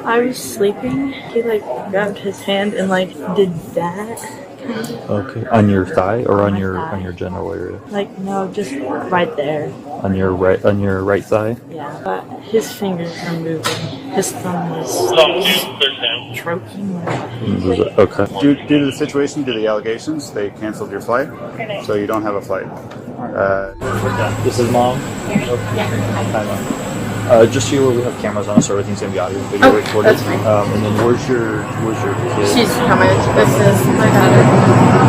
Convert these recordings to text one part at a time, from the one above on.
I was sleeping. He like grabbed his hand and like did that. Okay. On your thigh or on your thigh. on your general area? Like no, just right there. On your right thigh? Yeah. But his fingers were moving. His thumb was stroking. Okay. Due to the situation, due to the allegations, they canceled your flight, so you don't have a flight. This is mom? Hi, Mom. Just here where we have cameras on us, so everything's gonna be audio and video recorded. That's fine. And then where's your kid? She's coming. This is my daughter.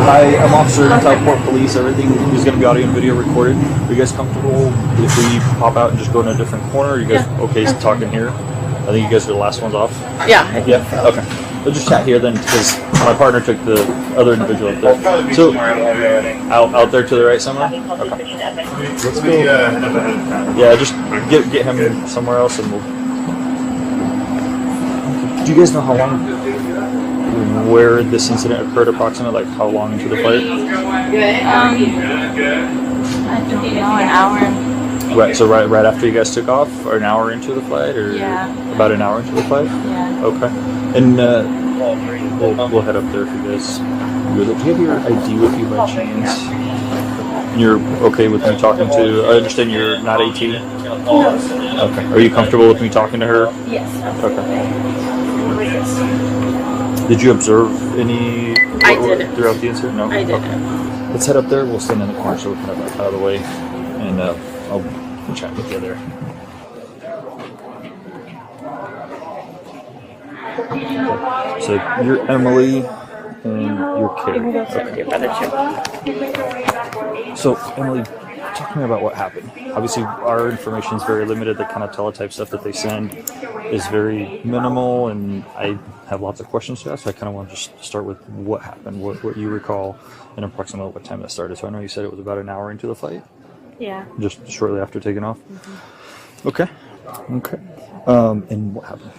Hi, I'm Officer Teleport Police. Everything is gonna be audio and video recorded. Are you guys comfortable if we pop out and just go in a different corner? Are you guys okay talking here? I think you guys are the last ones off. Yeah. Yeah. Okay. We'll just chat here then, because my partner took the other individual up there. So out there to the right somewhere. Okay. Let's go. Yeah, just get him somewhere else, and we'll. Do you guys know how long, where this incident occurred approximately? Like how long into the flight? I don't know, an hour. Right. So right after you guys took off, or an hour into the flight, or about an hour into the flight. Yeah. Okay. And we'll head up there if you guys. Do you have your ID with you by chance? You're okay with me talking to? I understand you're not 18. No. Okay. Are you comfortable with me talking to her? Yes. Okay. Did you observe any? I didn't. Throughout the incident? No. I didn't. Okay. Let's head up there. We'll stand in the corner so we can have that out of the way, and I'll chat with you there. So you're Emily and you're Carrie. So Emily, talk to me about what happened. Obviously, our information is very limited. The kind of teletype stuff that they send is very minimal, and I have lots of questions to ask. So I kind of want to just start with what happened, what you recall, and approximately what time that started. So I know you said it was about an hour into the flight. Yeah. Just shortly after taking off. Mm-hmm. Okay. And what happened?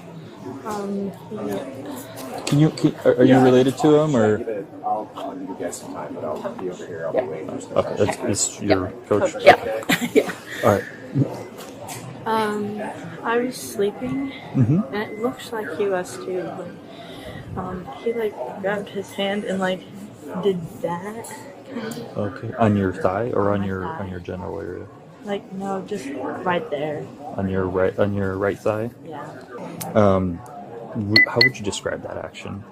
Are you related to him, or? I'll give you guys some time, but I'll be over here. I'll be waiting. Okay, it's your coach. Yeah. Okay. Yeah. All right. I was sleeping, and it looks like he was too. But, he like grabbed his hand and like did that. Okay. On your thigh or on your thigh. on your general area? Like no, just right there. On your right thigh. Yeah. How would you describe that action?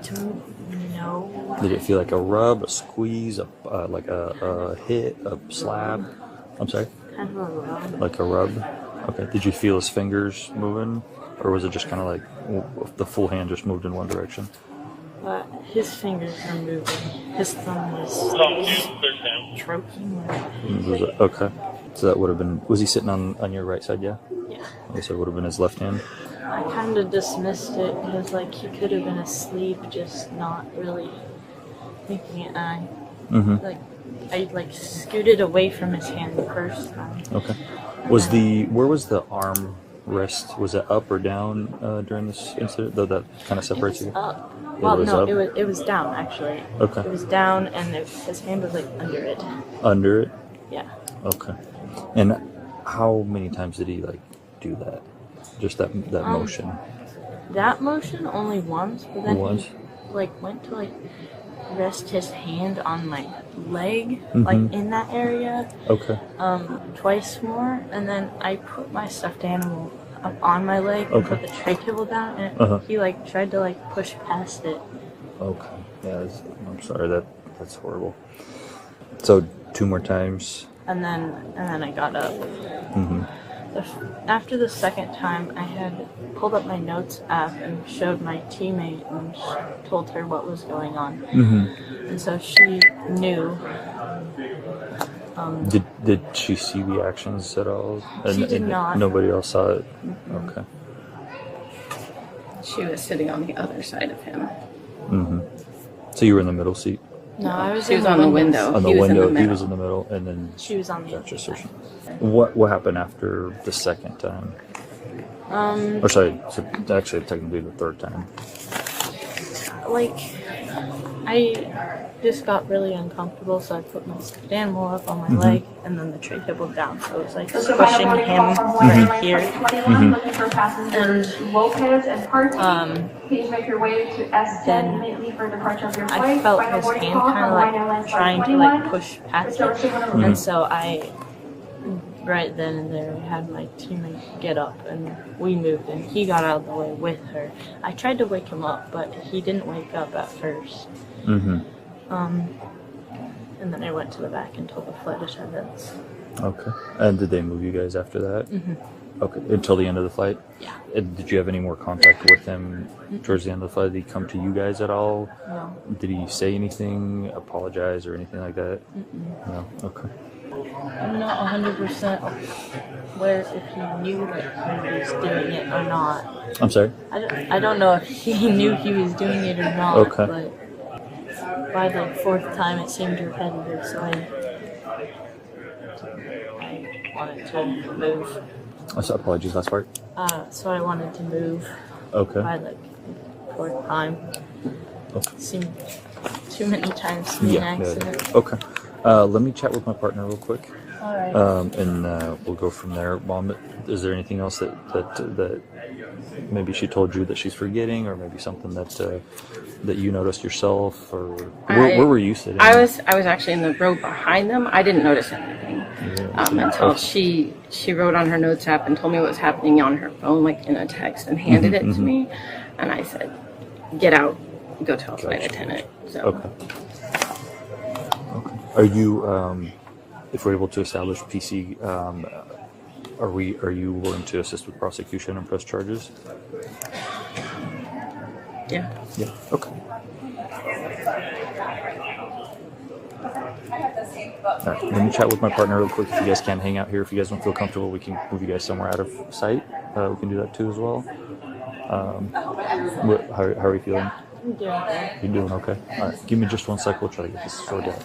Don't know. Did it feel like a rub, a squeeze, like a hit, a slap? I'm sorry. Kind of a rub. Like a rub. Okay. Did you feel his fingers moving, or was it just kind of like the full hand just moved in one direction? But his fingers were moving. His thumb was stroking. Okay. So that would have been. Was he sitting on your right side? Yeah. Yeah. Okay, so it would have been his left hand. I kind of dismissed it because like he could have been asleep, just not really thinking it. I scooted away from his hand the first time. Okay. Where was the arm rest? Was it up or down during this incident? Though that kind of separates It you. was up. Well, was no, up? it was down actually. Okay. It was down, and his hand was like under it. Under it. Yeah. Okay. And how many times did he like do that? Just that motion. That motion only once, but then Once? he like went to like rest his hand on my leg, like in that area. Okay. Twice more, and then I put my stuffed animal up on my leg and put the tray table down, and he like tried to like push past it. Okay. Yeah. I'm sorry. That's horrible. So 2 more times. And then I got up. After the second time, I had pulled up my notes app and showed my teammate and told her what was going on. And so she knew. Did she see the actions at all? She did not. Nobody else saw it. Okay. She was sitting on the other side of him. So you were in the middle seat. No, I was. She was on the window. On the He was in window, the he middle. was in the middle, and then She was on the Gotcha. other So side. what happened after the second time? Or sorry, so actually technically the third time. like, I just got really uncomfortable, so I put my stuffed animal up on my leg, and then the tray table down, so it was like squishing him right here. And Lopez and Party, please make your way to S10 then immediately for departure of your I flight. felt Final his boarding hand call kind of from like Rhino Lines trying to 21. like push past it, and so I, right then and there, had my teammate get up, and we moved, and he got out of the way with her. I tried to wake him up, but he didn't wake up at first. And then I went to the back and told the flight attendants. Okay. And did they move you guys after that? Okay. Until the end of the flight? Yeah. And did you have any more contact with him towards the end of the flight? Did he come to you guys at all? No. Did he say anything, apologize, or anything like that? No? Okay. I'm not 100% aware if he knew that he was doing it or not. I'm sorry? I don't know if he knew he was doing it or not, Okay. but by the fourth time it seemed repetitive, so I wanted to move. Oh, so apologies, last part. So I wanted to move Okay. by like fourth time. Okay. Seemed too many times to be an accident. Okay. Let me chat with my partner real quick. All right. And we'll go from there. Mom, is there anything else that maybe she told you that she's forgetting, or maybe something that you noticed yourself, or where were you sitting? I was actually in the row behind them. I didn't notice anything until she wrote on her notes app and told me what was happening on her phone, like in a text, and handed it to me. And I said, "Get out, go tell a flight attendant." So. Okay. Are you, if we're able to establish PC, are you willing to assist with prosecution and press charges? Yeah. Yeah. Okay. All right. Let me chat with my partner real quick. If you guys can't hang out here, if you guys don't feel comfortable, we can move you guys somewhere out of sight. We can do that too as well. How are you feeling? I'm doing okay. You're doing okay? All right. Give me just 1 sec. We'll try to get this sorted out.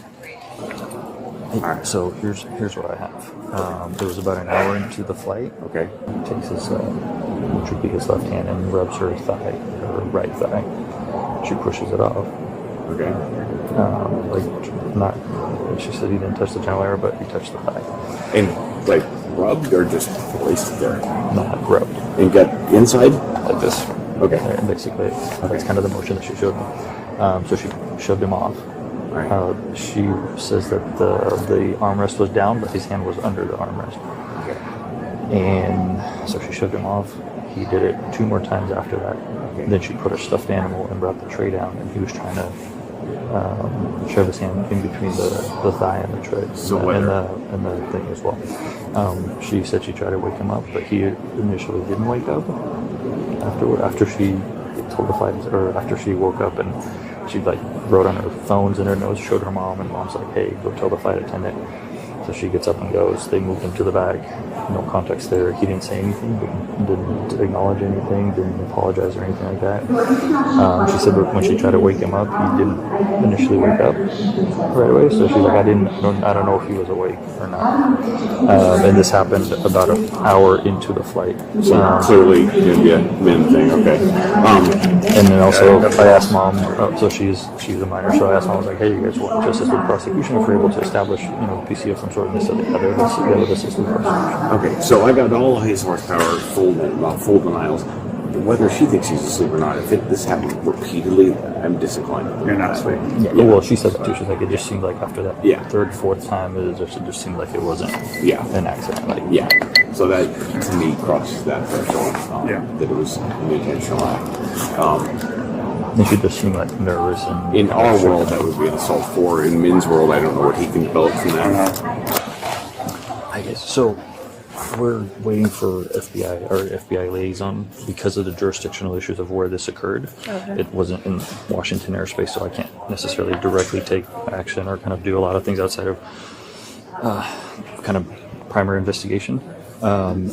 All right. So here's what I have. It was about an hour into the flight. Okay. He takes his, which would be his left hand, and rubs her thigh, her right thigh. She pushes it off. Okay. She said he didn't touch the genital area, but he touched the thigh. And like rubbed or just placed it there? Not rubbed. And got inside? Like this. Okay. And basically, that's kind of the motion that she showed me. So she shoved him off. Right. She says that the armrest was down, but his hand was under the armrest. Okay. And so she shoved him off. He did it 2 more times after that. Okay. Then she put a stuffed animal and brought the tray down, and he was trying to shove his hand in between the thigh and the tray, and the thing as well. She said she tried to wake him up, but he initially didn't wake up. After she told the flight, or after she woke up, and she like wrote on her phones and her nose, showed her mom, and mom's like, "Hey, go tell the flight attendant." So she gets up and goes. They moved him to the back. No context there. He didn't say anything, didn't acknowledge anything, didn't apologize or anything like that. She said that when she tried to wake him up, he didn't initially wake up right away. So she's like, I don't know if he was awake or not. And this happened about an hour into the flight. So clearly it'd be a men thing. Okay. And then also I asked mom. So she's a minor. So I asked mom. I was like, Hey, you guys want to assist with prosecution if we're able to establish, PC of some sort of this or the other? They would assist with prosecution. Okay, so I got all his horsepower full denials. Whether she thinks he's asleep or not, if this happened repeatedly, I'm disinclined. You're not asleep. Yeah. Well, she said that too. She's like, it just seemed like after that third, fourth time, it just seemed like it wasn't an accident. Like, So that to me crosses that threshold. That it was an intentional act. And she just seemed like nervous. And in our world, that would be an assault 4. In Min's world, I don't know what he can develop from that. I guess so. We're waiting for FBI liaison because of the jurisdictional issues of where this occurred. Okay. It wasn't in Washington airspace, so I can't necessarily directly take action or kind of do a lot of things outside of kind of primary investigation.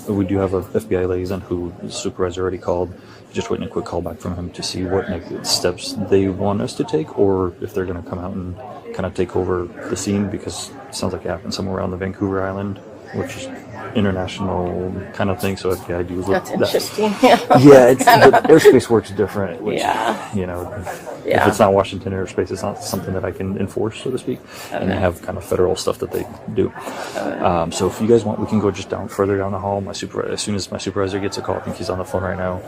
We do have a FBI liaison who the supervisor already called. Just waiting a quick call back from him to see what next steps they want us to take, or if they're going to come out and kind of take over the scene, because it sounds like it happened somewhere around the Vancouver Island, which international kind of thing. So FBI deals with That's that. interesting. Yeah, it's the airspace works different. Which, Yeah. you know, Yeah. if it's not Washington airspace, it's not something that I can enforce, so to speak. And they have kind of federal stuff that they do. So if you guys want, we can go just further down the hall. As soon as my supervisor gets a call, I think he's on the phone right now.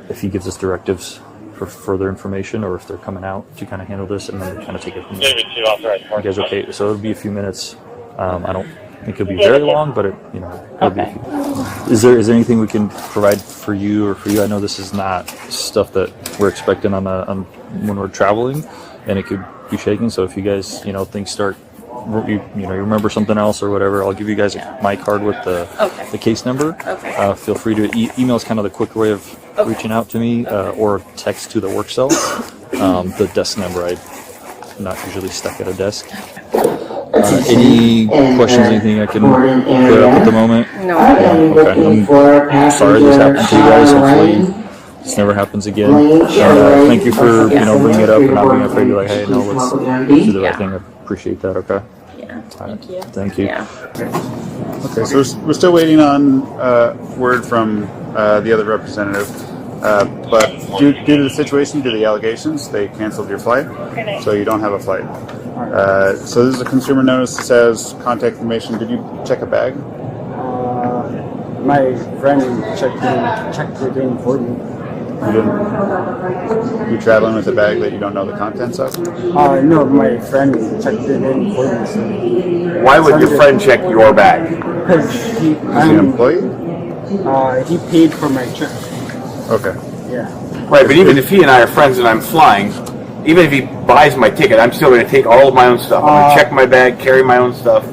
If he gives us directives for further information, or if they're coming out to kind of handle this, and then we kind of take it from there. You guys okay? So it'll be a few minutes. I don't think it'll be very long, but it'll be a few. Is there anything we can provide for you or for you? I know this is not stuff that we're expecting on when we're traveling, and it could be shaking. So if you guys things start, you remember something else or whatever, I'll give you guys my card with the case number. Okay. Feel free to email is kind of the quick way of reaching out to me, or text to the work cell. The desk number, I'm not usually stuck at a desk. Any questions, anything I can clear up at the moment? No. Okay. I'm sorry this happened to you guys. Hopefully this never happens again. Thank you for bringing it up and not being afraid to be like, hey, no, let's do the right thing. I appreciate that. Okay. Yeah. Thank you. Thank you. Yeah. Okay, so we're still waiting on word from the other representative. But due to the situation, due to the allegations, they canceled your flight, so you don't have a flight. So this is a consumer notice that says contact information. Did you check a bag? My friend checked it in for me. You didn't? You're traveling with a bag that you don't know the contents of? No, my friend checked it in for me. So Why would your friend check your bag? because Is he an employee? he paid for my trip. Okay. Yeah. Right, but even if he and I are friends and I'm flying, even if he buys my ticket, I'm still going to take all of my own stuff. I'm going to check my bag, carry my own stuff.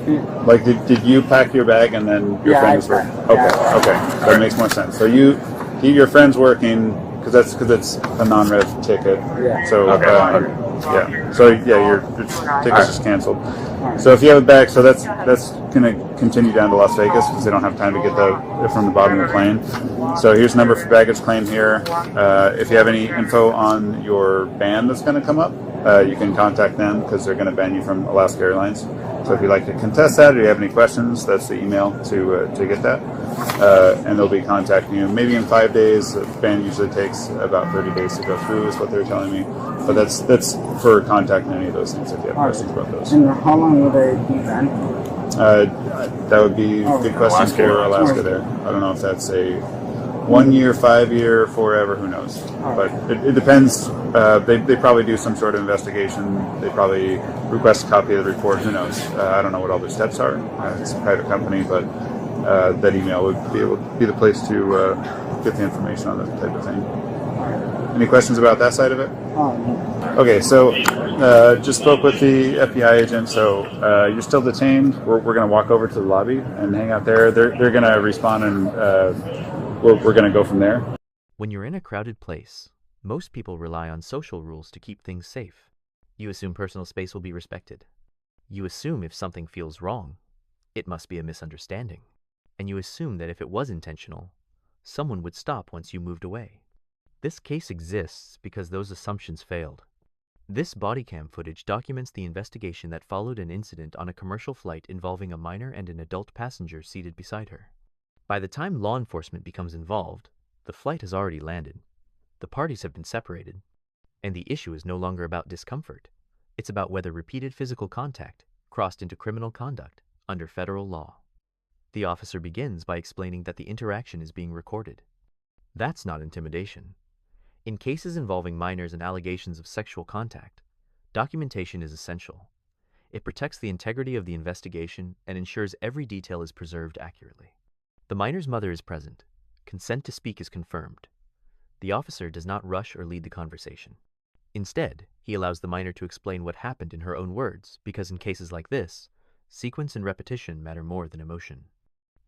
Like, did you pack your bag and then your Yeah, friend I was working? packed. Okay, Yeah. okay, that makes more sense. So your friend's working because it's a non-rev ticket. Yeah. So yeah. So yeah, your ticket's just canceled. Alright. So if you have a bag, so that's gonna continue down to Las Vegas because they don't have time to get it from the bottom of the plane. So here's the number for baggage claim here. If you have any info on your ban that's going to come up, you can contact them because they're going to ban you from Alaska Airlines. So if you'd like to contest that or you have any questions, that's the email to get that. And they'll be contacting you maybe in 5 days. The ban usually takes about 30 days to go through is what they're telling me. But that's for contacting any of those things if you have questions about those. And how long will they be banned? That would be a good question Alaska. for Alaska there. I don't know if that's a 1 year, 5 year, forever, who knows. But it depends. They probably do some sort of investigation. They probably request a copy of the report. Who knows? I don't know what all their steps are. It's a private company, but that email would be the place to get the information on that type of thing. Any questions about that side of it? Okay, so just spoke with the FBI agent. So you're still detained. We're going to walk over to the lobby and hang out there. They're going to respond, and we're going to go from there. When you're in a crowded place, most people rely on social rules to keep things safe. You assume personal space will be respected. You assume if something feels wrong, it must be a misunderstanding. And you assume that if it was intentional, someone would stop once you moved away. This case exists because those assumptions failed. This bodycam footage documents the investigation that followed an incident on a commercial flight involving a minor and an adult passenger seated beside her. By the time law enforcement becomes involved, the flight has already landed. The parties have been separated, and the issue is no longer about discomfort. It's about whether repeated physical contact crossed into criminal conduct under federal law. The officer begins by explaining that the interaction is being recorded. That's not intimidation. In cases involving minors and allegations of sexual contact, documentation is essential. It protects the integrity of the investigation and ensures every detail is preserved accurately. The minor's mother is present. Consent to speak is confirmed. The officer does not rush or lead the conversation. Instead, he allows the minor to explain what happened in her own words, because in cases like this, sequence and repetition matter more than emotion.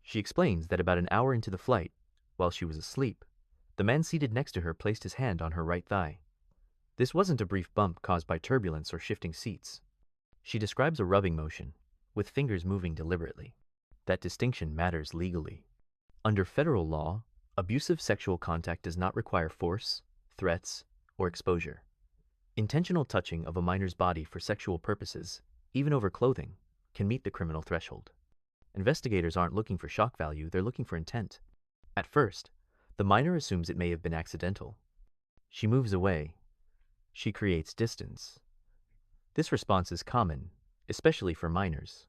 She explains that about an hour into the flight, while she was asleep, the man seated next to her placed his hand on her right thigh. This wasn't a brief bump caused by turbulence or shifting seats. She describes a rubbing motion, with fingers moving deliberately. That distinction matters legally. Under federal law, abusive sexual contact does not require force, threats, or exposure. Intentional touching of a minor's body for sexual purposes, even over clothing, can meet the criminal threshold. Investigators aren't looking for shock value, they're looking for intent. At first, the minor assumes it may have been accidental. She moves away. She creates distance. This response is common, especially for minors.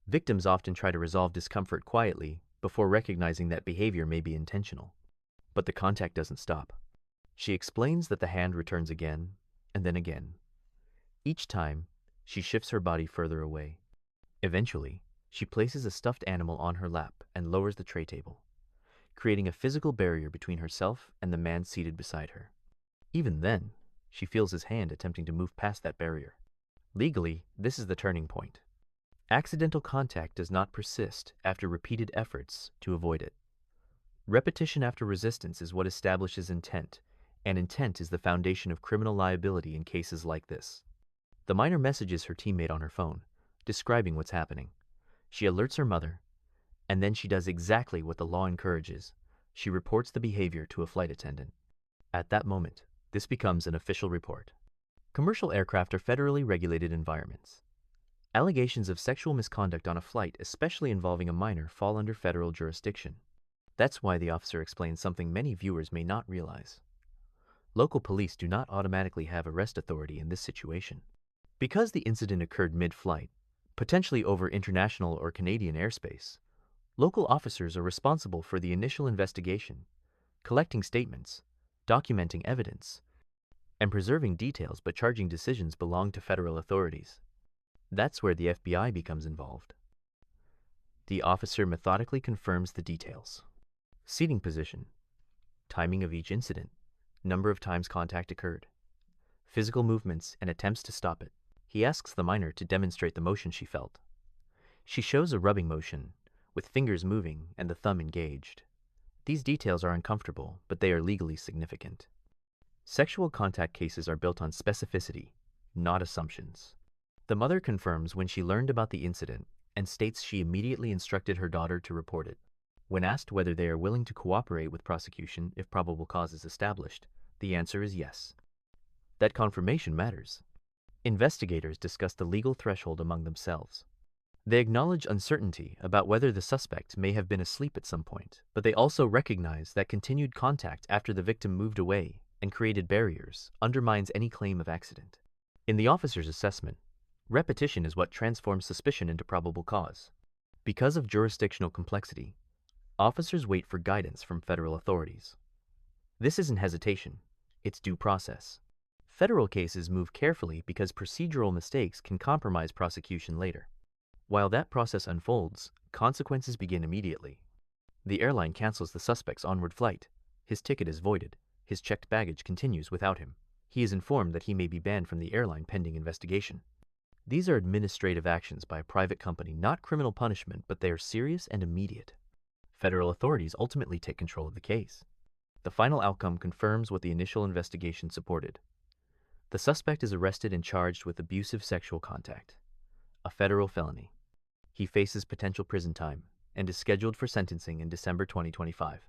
Victims often try to resolve discomfort quietly before recognizing that behavior may be intentional. But the contact doesn't stop. She explains that the hand returns again and then again. Each time, she shifts her body further away. Eventually, she places a stuffed animal on her lap and lowers the tray table, creating a physical barrier between herself and the man seated beside her. Even then, she feels his hand attempting to move past that barrier. Legally, this is the turning point. Accidental contact does not persist after repeated efforts to avoid it. Repetition after resistance is what establishes intent, and intent is the foundation of criminal liability in cases like this. The minor messages her teammate on her phone, describing what's happening. She alerts her mother, and then she does exactly what the law encourages. She reports the behavior to a flight attendant. At that moment, this becomes an official report. Commercial aircraft are federally regulated environments. Allegations of sexual misconduct on a flight, especially involving a minor, fall under federal jurisdiction. That's why the officer explains something many viewers may not realize. Local police do not automatically have arrest authority in this situation. Because the incident occurred mid-flight, potentially over international or Canadian airspace, local officers are responsible for the initial investigation, collecting statements, documenting evidence, and preserving details, but charging decisions belong to federal authorities. That's where the FBI becomes involved. The officer methodically confirms the details. Seating position, timing of each incident, number of times contact occurred, physical movements and attempts to stop it. He asks the minor to demonstrate the motion she felt. She shows a rubbing motion, with fingers moving and the thumb engaged. These details are uncomfortable, but they are legally significant. Sexual contact cases are built on specificity, not assumptions. The mother confirms when she learned about the incident and states she immediately instructed her daughter to report it. When asked whether they are willing to cooperate with prosecution if probable cause is established, the answer is yes. That confirmation matters. Investigators discuss the legal threshold among themselves. They acknowledge uncertainty about whether the suspect may have been asleep at some point, but they also recognize that continued contact after the victim moved away and created barriers undermines any claim of accident. In the officer's assessment, repetition is what transforms suspicion into probable cause. Because of jurisdictional complexity, officers wait for guidance from federal authorities. This isn't hesitation, it's due process. Federal cases move carefully because procedural mistakes can compromise prosecution later. While that process unfolds, consequences begin immediately. The airline cancels the suspect's onward flight. His ticket is voided. His checked baggage continues without him. He is informed that he may be banned from the airline pending investigation. These are administrative actions by a private company, not criminal punishment, but they are serious and immediate. Federal authorities ultimately take control of the case. The final outcome confirms what the initial investigation supported. The suspect is arrested and charged with abusive sexual contact, a federal felony. He faces potential prison time and is scheduled for sentencing in December 2025.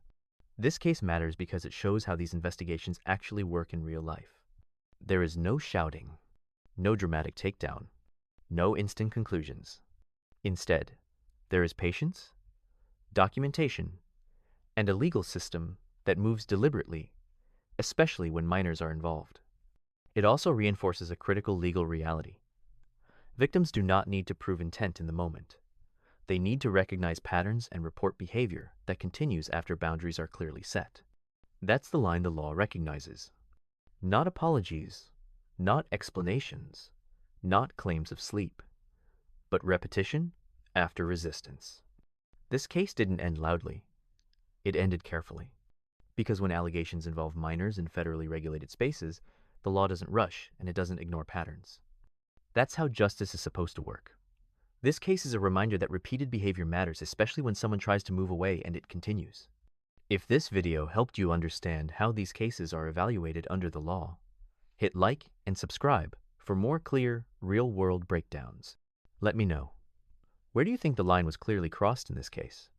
This case matters because it shows how these investigations actually work in real life. There is no shouting, no dramatic takedown, no instant conclusions. Instead, there is patience, documentation, and a legal system that moves deliberately, especially when minors are involved. It also reinforces a critical legal reality. Victims do not need to prove intent in the moment. They need to recognize patterns and report behavior that continues after boundaries are clearly set. That's the line the law recognizes. Not apologies, not explanations, not claims of sleep, but repetition after resistance. This case didn't end loudly. It ended carefully. Because when allegations involve minors in federally regulated spaces, the law doesn't rush and it doesn't ignore patterns. That's how justice is supposed to work. This case is a reminder that repeated behavior matters, especially when someone tries to move away and it continues. If this video helped you understand how these cases are evaluated under the law, hit like and subscribe for more clear, real-world breakdowns. Let me know. Where do you think the line was clearly crossed in this case?